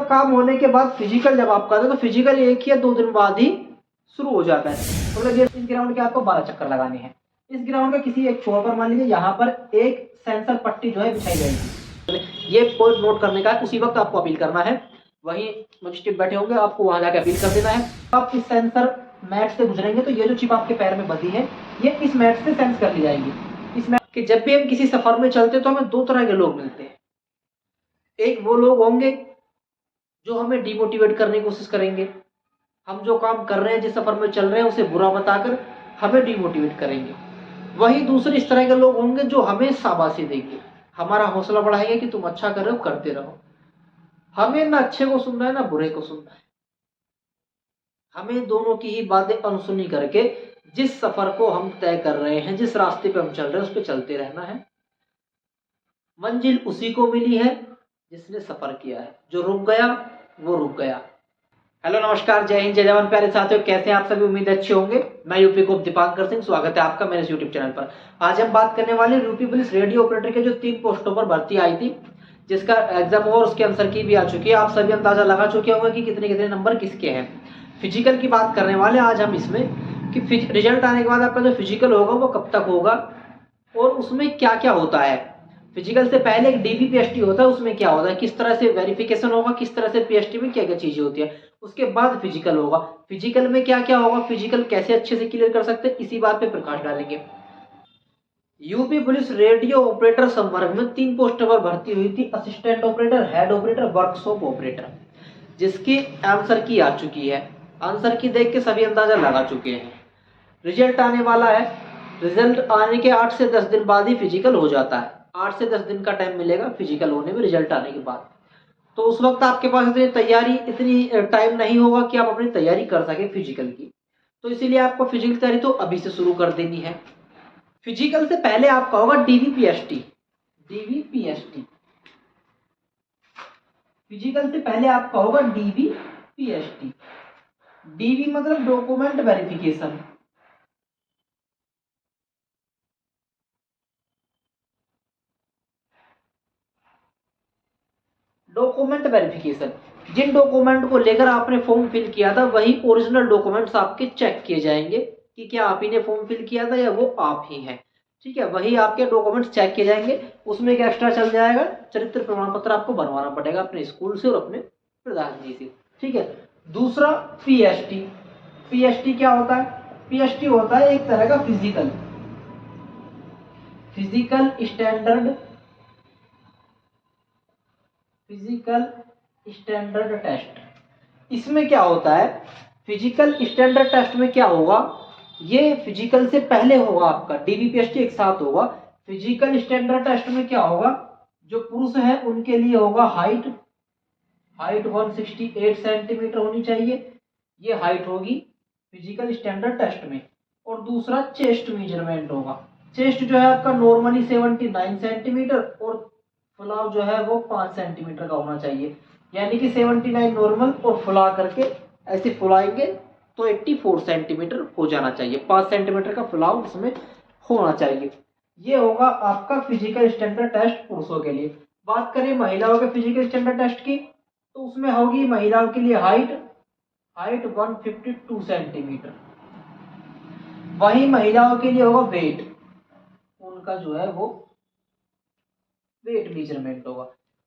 सब काम होने के बाद फिजिकल जब आप करते हो तो फिजिकल 1 या 2 दिन बाद ही शुरू हो जाता है। मतलब ये इस ग्राउंड के आपको 12 चक्कर लगाने हैं। इस ग्राउंड के किसी एक छोर पर मान लीजिए यहाँ पर एक सेंसर पट्टी जो है बिछाई जाएगी। ये पॉइंट नोट करने का है, उसी वक्त आपको अपील करना है। वहीं मजिस्ट्रेट बैठे होंगे, आपको वहां जाकर अपील कर देना है। आप इस सेंसर मैट से गुजरेंगे तो ये जो चिप आपके पैर में बंधी है ये इस मैट से सेंस कर ली जाएगी। इस मैट के जब भी हम किसी सफर में चलते हैं तो हमें 2 तरह के लोग मिलते हैं। एक वो लोग होंगे जो हमें डिमोटिवेट करने की कोशिश करेंगे, हम जो काम कर रहे हैं जिस सफर में चल रहे हैं उसे बुरा बताकर हमें डिमोटिवेट करेंगे। वहीं दूसरे इस तरह के लोग होंगे जो हमें शाबाशी देंगे, हमारा हौसला बढ़ाएंगे कि तुम अच्छा कर रहे हो, करते रहो। हमें ना अच्छे को सुनना है ना बुरे को सुनना है, हमें दोनों की ही बातें अनसुनी करके जिस सफर को हम तय कर रहे हैं, जिस रास्ते पे हम चल रहे हैं उस पर चलते रहना है। मंजिल उसी को मिली है जिसने सफर किया है, जो रुक गया वो रुक गया। हेलो नमस्कार, जय हिंद, जय जवान। प्यारे साथियों, कैसे हैं आप सभी? उम्मीद अच्छे होंगे। मैं यूपी को दीपांकर सिंह, स्वागत है आपका मेरे यूट्यूब चैनल पर। आज हम बात करने वाले यूपी पुलिस रेडियो ऑपरेटर के जो 3 पोस्टों पर भर्ती आई थी, जिसका एग्जाम और उसके आंसर की भी आ चुकी है। आप सभी अंदाजा लगा चुके होंगे कि कितने कितने नंबर किसके हैं। फिजिकल की बात करने वाले आज हम इसमें कि रिजल्ट आने के बाद आपका जो फिजिकल होगा वो कब तक होगा और उसमें क्या क्या होता है। फिजिकल से पहले एक डीबीपीएसटी होता है, उसमें क्या होता है, किस तरह से वेरिफिकेशन होगा, किस तरह से पीएसटी में क्या क्या चीजें होती है। उसके बाद फिजिकल होगा, फिजिकल में क्या क्या होगा, फिजिकल कैसे अच्छे से क्लियर कर सकते हैं, इसी बात पे प्रकाश डालेंगे। यूपी पुलिस रेडियो ऑपरेटर संवर्ग में 3 पोस्टों पर भर्ती हुई थी, assistant operator, head operator, workshop operator, जिसकी आंसर की आ चुकी है। आंसर की देख के सभी अंदाजा लगा चुके हैं। रिजल्ट आने वाला है, रिजल्ट आने के 8 से 10 दिन बाद ही फिजिकल हो जाता है। 8 से 10 दिन का टाइम मिलेगा फिजिकल होने में, रिजल्ट आने के बाद। तो उस वक्त आपके पास इतनी टाइम नहीं होगा कि आप अपनी तैयारी कर सके फिजिकल की। तो इसीलिए आपको फिजिकल तैयारी तो अभी से शुरू कर देनी है। फिजिकल से पहले आपका होगा डीवीपीएसटी। डीवीपीएसटी फिजिकल से पहले आपका होगा डीवीपीएसटी। डीवी मतलब डॉक्यूमेंट वेरिफिकेशन। डॉक्यूमेंट वेरिफिकेशन, जिन डॉक्यूमेंट को लेकर आपने फॉर्म फिल किया था वही ओरिजिनल डॉक्यूमेंट्स आपके चेक किए जाएंगे कि क्या आप ही ने फॉर्म फिल किया था या वो आप ही हैं। ठीक है, वही आपके डॉक्यूमेंट्स चेक किए जाएंगे। उसमें एक एक्स्ट्रा चल जाएगा, चरित्र प्रमाण पत्र आपको बनवाना पड़ेगा अपने स्कूल से और अपने प्रधान जी से। ठीक है। दूसरा पीएसटी। पीएसटी क्या होता है? पीएसटी होता है एक तरह का फिजिकल स्टैंडर्ड टेस्ट। इसमें क्या होता है, फिजिकल स्टैंडर्ड टेस्ट में क्या होगा, ये फिजिकल से पहले होगा, आपका डीबीपीएसटी एक साथ होगा। फिजिकल स्टैंडर्ड टेस्ट में क्या होगा, जो पुरुष है उनके लिए होगा हाइट 168 सेंटीमीटर होनी चाहिए, ये हाइट होगी फिजिकल स्टैंडर्ड टेस्ट में। और दूसरा चेस्ट मेजरमेंट होगा। चेस्ट जो है आपका नॉर्मली 79 सेंटीमीटर और फुलाव जो है वो 5 सेंटीमीटर का होना चाहिए। यानी कि 79 नॉर्मल और फुला करके ऐसे फुलाएंगे तो 84 सेंटीमीटर हो जाना चाहिए। 5 सेंटीमीटर का फुलाव उसमें होना चाहिए। ये होगा आपका फिजिकल स्टैंडर्ड टेस्ट पुरुषों के लिए। बात करें महिलाओं के फिजिकल स्टैंडर्ड टेस्ट की, तो उसमें होगी महिलाओं के लिए हाइट 152 सेंटीमीटर। वही महिलाओं के लिए होगा वेट, उनका जो है वो वेट मेजरमेंट होगा।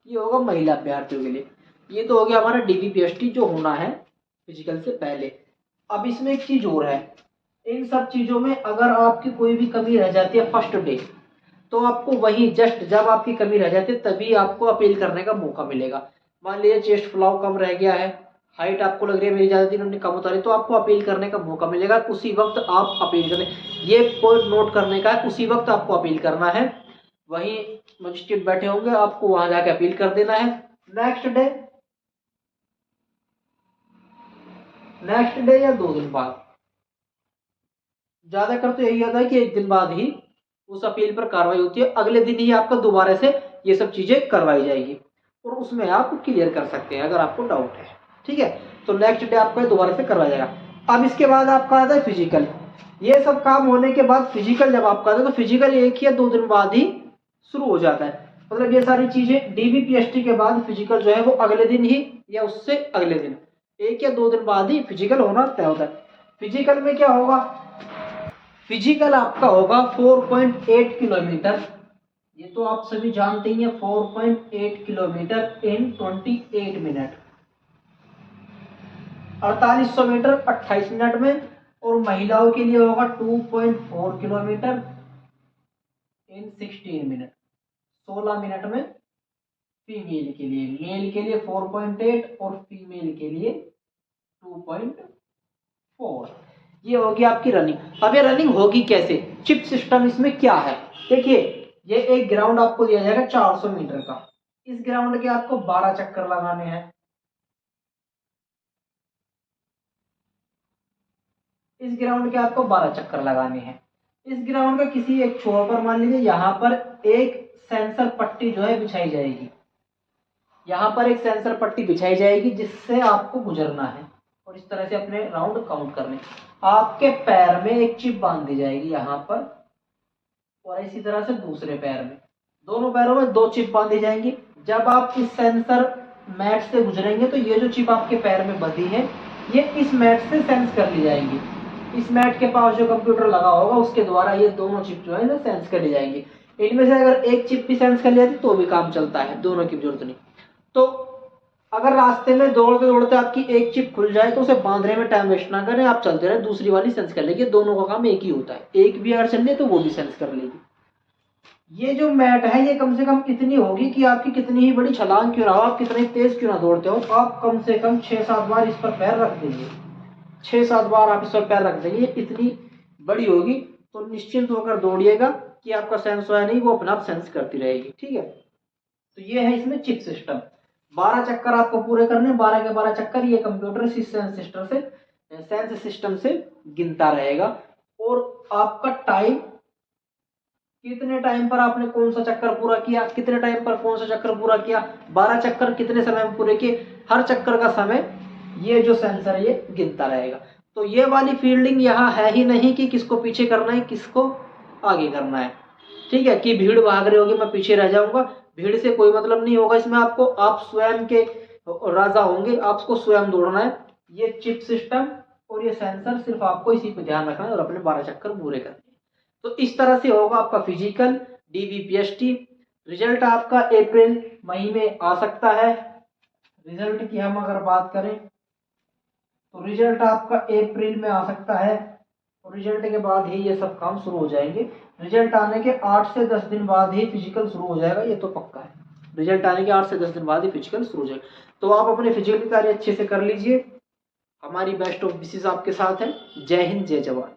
ये होगा महिला अभ्यर्थियों के लिए। ये तो हो गया हमारा डीबीपीएसटी जो होना है फिजिकल से पहले। अब इसमें एक चीज और है, इन सब चीजों में अगर आपकी कोई भी कमी रह जाती है फर्स्ट डे, तो आपको वही जस्ट जब आपकी कमी रह जाती है तभी आपको अपील करने का मौका मिलेगा। मान लीजिए चेस्ट फ्लाव कम रह गया है, हाइट आपको लग रही है मेरी ज्यादा इन्होंने कम उतारी, तो आपको अपील करने का मौका मिलेगा। उसी वक्त आप अपील करें, ये पॉइंट नोट करने का है, उसी वक्त आपको अपील करना है। वहीं मजिस्ट्रेट बैठे होंगे, आपको वहां जाके अपील कर देना है। नेक्स्ट डे या 2 दिन बाद, ज्यादातर तो यही होता है कि 1 दिन बाद ही उस अपील पर कार्रवाई होती है। अगले दिन ही आपका दोबारा से ये सब चीजें करवाई जाएगी और उसमें आप क्लियर कर सकते हैं अगर आपको डाउट है। ठीक है, तो नेक्स्ट डे आपको दोबारा से करवाया जाएगा। अब इसके बाद आपका आता है फिजिकल। ये सब काम होने के बाद फिजिकल जब आप करते हैं तो फिजिकल 1 या 2 दिन बाद ही शुरू हो जाता है। मतलब ये सारी चीजें DBPST के बाद फिजिकल जो है वो अगले दिन ही या उससे अगले दिन 1 या 2 दिन बाद ही फिजिकल होना तय होता है। फिजिकल में क्या होगा, फिजिकल आपका होगा 4.8 किलोमीटर। ये तो आप सभी जानते ही हैं, 4.8 kilometre in 28 minute, 4800 metre 28 minute में। और महिलाओं के लिए होगा 2.4 किलोमीटर इन 16 मिनट, 16 मिनट में फीमेल के लिए। मेल के लिए 4.8 और फीमेल के लिए 2.4। ये होगी आपकी रनिंग। अब ये रनिंग होगी कैसे, चिप सिस्टम इसमें क्या है। देखिए, ये एक ग्राउंड आपको दिया जाएगा 400 मीटर का। इस ग्राउंड के आपको 12 चक्कर लगाने हैं। इस ग्राउंड के आपको 12 चक्कर लगाने हैं। इस ग्राउंड का किसी एक छोर पर मान लीजिए यहाँ पर एक सेंसर पट्टी जो है बिछाई जाएगी। यहाँ पर एक सेंसर पट्टी बिछाई जाएगी जिससे आपको गुजरना है और इस तरह से अपने राउंड काउंट करने। आपके पैर में एक चिप बांध दी जाएगी यहाँ पर और इसी तरह से दूसरे पैर में, दोनों पैरों में 2 चिप बांधी जाएंगी। जब आप इस सेंसर मैट से गुजरेंगे तो ये जो चिप आपके पैर में बंधी है ये इस मैट से सेंस कर ली जाएंगी। इस मैट के पास जो कंप्यूटर लगा होगा उसके द्वारा ये दोनों चिप जो है सेंस कर ली जाएंगी। इनमें से अगर एक चिप भी सेंस कर ली जाती तो भी काम चलता है, दोनों की जरूरत नहीं। तो अगर रास्ते में दौड़ते दौड़ते आपकी एक चिप खुल जाए तो उसे बांधने में टाइम वेस्ट ना करें, आप चलते रहे, दूसरी वाली सेंस कर लेगी। दोनों का काम एक ही होता है, एक भी अगर चल रही है तो वो भी सेंस कर लेगी। ये जो मैट है ये कम से कम इतनी होगी कि आपकी कितनी ही बड़ी छलांग क्यों ना हो, आप कितने तेज क्यों ना दौड़ते हो, आप कम से कम 6-7 बार इस पर पैर रख देंगे। 6-7 बार आप इस पर पैर रख देंगे, इतनी बड़ी होगी। तो निश्चिंत होकर दौड़िएगा कि आपका सेंस हुआ नहीं, वो अपने आप सेंस करती रहेगी। ठीक है, तो ये है इसमें चिप सिस्टम। 12 चक्कर आपको पूरे करने, 12 के 12 चक्कर ये कंप्यूटर सेंस सिस्टम से गिनता रहेगा। और आपका टाइम, कितने टाइम पर आपने कौन सा चक्कर पूरा किया, कितने टाइम पर कौन सा चक्कर पूरा किया, 12 चक्कर कितने समय में पूरे किए, हर चक्कर का समय ये जो सेंसर है ये गिनता रहेगा। तो ये वाली फील्डिंग यहाँ है ही नहीं कि किसको पीछे करना है किसको आगे करना है। ठीक है, कि भीड़ भाग रही होगी मैं पीछे रह जाऊंगा, भीड़ से कोई मतलब नहीं होगा इसमें। आपको, आप स्वयं के राजा होंगे, आपको स्वयं दौड़ना है। ये चिप सिस्टम और ये सेंसर सिर्फ आपको इसी पे ध्यान रखना है और अपने 12 चक्कर पूरे करने हैं। तो इस तरह से होगा आपका फिजिकल DBPST। रिजल्ट आपका अप्रैल मई में आ सकता है। रिजल्ट की हम अगर बात करें तो रिजल्ट आपका अप्रैल में आ सकता है और रिजल्ट के बाद ही ये सब काम शुरू हो जाएंगे। रिजल्ट आने के 8 से 10 दिन बाद ही फिजिकल शुरू हो जाएगा, ये तो पक्का है। रिजल्ट आने के 8 से 10 दिन बाद ही फिजिकल शुरू हो जाएगा। तो आप अपने फिजिकल की तैयारी अच्छे से कर लीजिए। हमारी बेस्ट ऑफ विशेस आपके साथ है। जय हिंद, जय जवान।